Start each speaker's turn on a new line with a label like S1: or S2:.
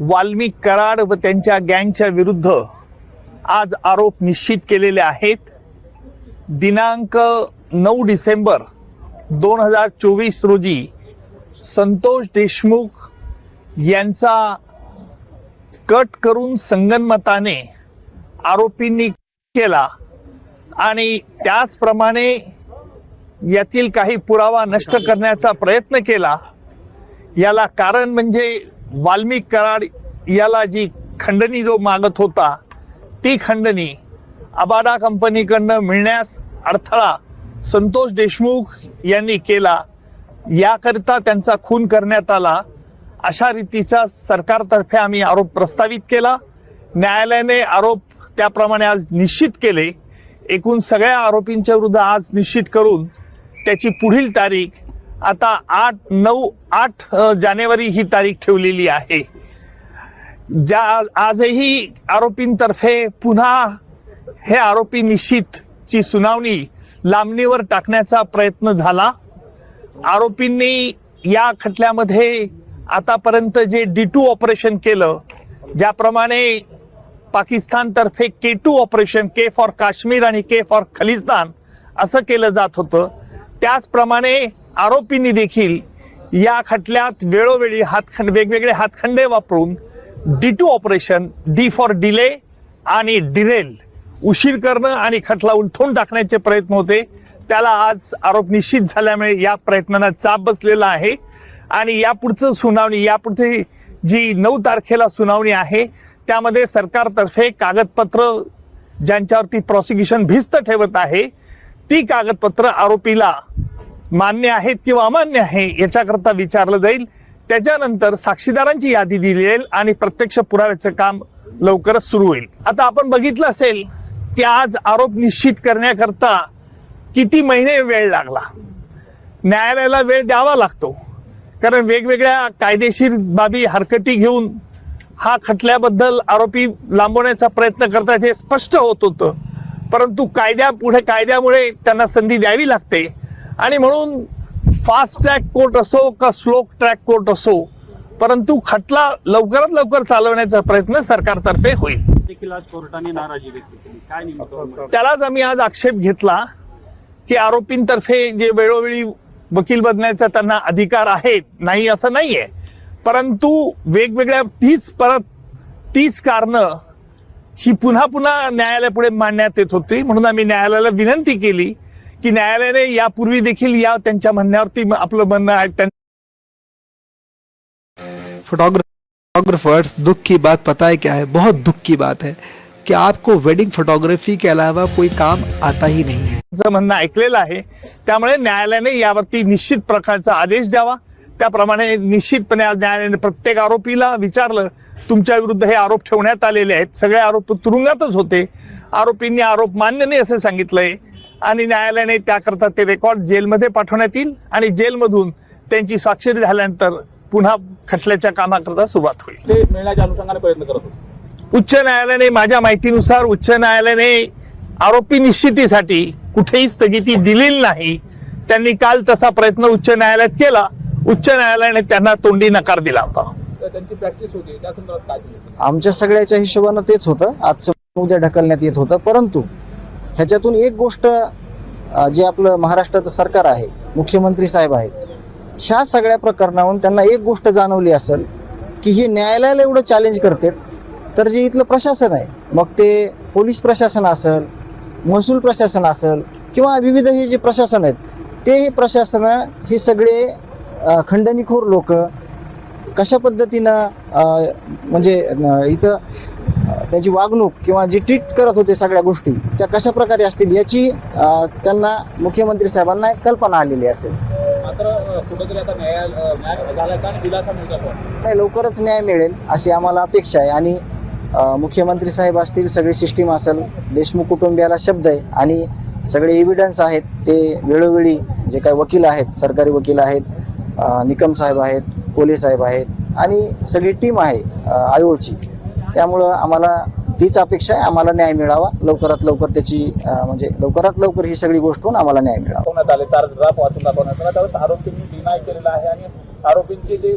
S1: वाल्मिक कराड व त्यांच्या गँगच्या विरुद्ध आज आरोप निश्चित केलेले आहेत। दिनांक 9 डिसेंबर 2024 रोजी संतोष देशमुख यांचा कट करून संगनमताने आरोपींनी केला आणि त्याचप्रमाणे यातील काही पुरावा नष्ट करण्याचा प्रयत्न केला। याला कारण म्हणजे वाल्मिक कराड याला जी खंडणी जो मागत होता ती खंडणी अबाडा कंपनीकडनं मिळण्यास अडथळा संतोष देशमुख यांनी केला, याकरिता त्यांचा खून करण्यात आला अशा रीतीचा सरकारतर्फे आम्ही आरोप प्रस्तावित केला। न्यायालयाने आरोप त्याप्रमाणे आज निश्चित केले। एकूण सगळ्या आरोपींच्या विरुद्ध आज निश्चित करून त्याची पुढील तारीख आता 8 जानेवारी ही तारीख ठेवलेली आहे। आजही आरोपींतर्फे पुन्हा हे आरोपी निश्चितची सुनावणी लांबणीवर टाकण्याचा प्रयत्न झाला। आरोपींनी या खटल्यामध्ये आतापर्यंत जे D2 ऑपरेशन केलं, ज्याप्रमाणे पाकिस्तानतर्फे K2 operation, K for Kashmir आणि K फॉर खलिस्तान असं केलं जात होतं, त्याचप्रमाणे आरोपींनी देखील या खटल्यात वेळोवेळी वेगवेगळे हातखंडे वापरून D2 operation, D for delay आणि डिरेल, उशीर करणं आणि खटला उलथून टाकण्याचे प्रयत्न होते। त्याला आज आरोप निश्चित झाल्यामुळे या प्रयत्नांना चाप बसलेला आहे आणि यापुढचं सुनावणी, यापुढे जी 9 तारखेला सुनावणी आहे त्यामध्ये सरकारतर्फे कागदपत्र ज्यांच्यावरती प्रॉसिक्युशन भिस्त ठेवत आहे ती कागदपत्र आरोपीला मान्य आहेत किंवा अमान्य आहे याच्याकरता विचारलं जाईल। त्याच्यानंतर साक्षीदारांची यादी दिली जाईल आणि प्रत्यक्ष पुराव्याचं काम लवकरच सुरू होईल। आता आपण बघितलं असेल की आज आरोप निश्चित करण्याकरता किती महिने वेळ लागला। न्यायालयाला वेळ द्यावा लागतो कारण वेगवेगळ्या कायदेशीर बाबी हरकती घेऊन हा खटल्याबद्दल आरोपी लांबवण्याचा प्रयत्न करतात हे स्पष्ट होत होतं, परंतु कायद्यामुळे त्यांना संधी द्यावी लागते आणि म्हणून फास्ट ट्रॅक कोर्ट असो का स्लो ट्रॅक कोर्ट असो, परंतु खटला लवकरात लवकर चालवण्याचा प्रयत्न सरकारतर्फे होईल। त्यालाच आम्ही आज आक्षेप घेतला की आरोपींतर्फे जे वेळोवेळी वकील बदलण्याचा त्यांना अधिकार आहे, नाही असं नाहीये, परंतु वेगवेगळ्या तीच कारणं ही पुन्हा न्यायालयापुढे मांडण्यात येत होती। म्हणून आम्ही न्यायालयाला विनंती केली की न्यायालयाने यापूर्वी देखील या त्यांच्या म्हणण्यावरती आपलं म्हणणं आहे।
S2: फोटोग्राफर्स, दुख की बात पता है क्या है? बहुत दुख की बात है कि आपको वेडिंग फोटोग्राफी के अलावा कोई काम आता ही नहीं है।
S1: म्हणणं ऐकलेलं आहे, त्यामुळे न्यायालयाने यावरती निश्चित प्रकारचा आदेश द्यावा। त्याप्रमाणे निश्चितपणे आज न्यायालयाने प्रत्येक आरोपीला विचारलं, तुमच्या विरुद्ध हे आरोप ठेवण्यात आलेले आहेत, सगळे आरोप तुरुंगातच होते, आरोपींनी आरोप मान्य नाही असं सांगितलंय आणि न्यायालयाने त्याकरता ते रेकॉर्ड जेलमध्ये पाठवण्यात येईल आणि जेलमधून त्यांची स्वाक्षरी झाल्यानंतर पुन्हा खटल्याच्या कामाकरता सुरुवात होईल।
S3: ते मिळण्याच्या अनुषंगाने प्रयत्न करत होते।
S1: उच्च न्यायालयाने, माझ्या माहितीनुसार उच्च न्यायालयाने आरोपी निश्चितीसाठी कुठेही स्थगिती दिलेली नाही। त्यांनी काल तसा प्रयत्न उच्च न्यायालयात केला, उच्च न्यायालयाने त्यांना तोंडी नकार दिला होता।
S3: त्यांची प्रॅक्टिस होती, त्या संदर्भात काय केलं?
S4: आमच्या सगळ्याच्या हिशोबानं तेच होतं, आज उद्या ढकलण्यात येत होतं, परंतु ह्याच्यातून एक गोष्ट जे आपलं महाराष्ट्राचं सरकार आहे, मुख्यमंत्री साहेब आहेत, ह्या सगळ्या प्रकरणावरून त्यांना एक गोष्ट जाणवली असेल की हे न्यायालयाला एवढं चॅलेंज करतात, तर जे इथलं प्रशासन आहे, मग ते पोलीस प्रशासन असेल, महसूल प्रशासन असेल किंवा विविध हे जे प्रशासन आहेत, ते हे प्रशासन हे सगळे खंडणीखोर लोक कशा पद्धतीनं म्हणजे इथं त्यांची वागणूक किंवा जे ट्रीट करत होते सगळ्या गोष्टी त्या कशा प्रकारे असतील याची त्यांना मुख्यमंत्री साहेबांना कल्पना आलेली असेल।
S3: मात्र कुठेतरी आता न्याय झाला का आणि दिलासा मिळतो?
S4: नाही, लवकरच न्याय मिळेल अशी आम्हाला अपेक्षा आहे आणि मुख्यमंत्री साहेब असतील, सगळी सिस्टीम असेल, देशमुख कुटुंबियाला शब्द आहे आणि सगळे एव्हिडन्स आहेत, ते वेळोवेळी जे काही वकील आहेत, सरकारी वकील आहेत, निकम साहेब आहेत, कोले साहेब आहेत आणि सगळी टीम आहे आयोची, त्यामुळं आम्हाला तीच अपेक्षा आहे, आम्हाला न्याय मिळावा लवकरात लवकर, त्याची म्हणजे लवकरात लवकर ही सगळी गोष्ट होऊन आम्हाला न्याय मिळावा।
S3: चार्ज ड्राफ्ट वाचून दाखवण्यात आला, त्यावेळेस आरोपींनी डिनाय केलेला आहे आणि आरोपींची जी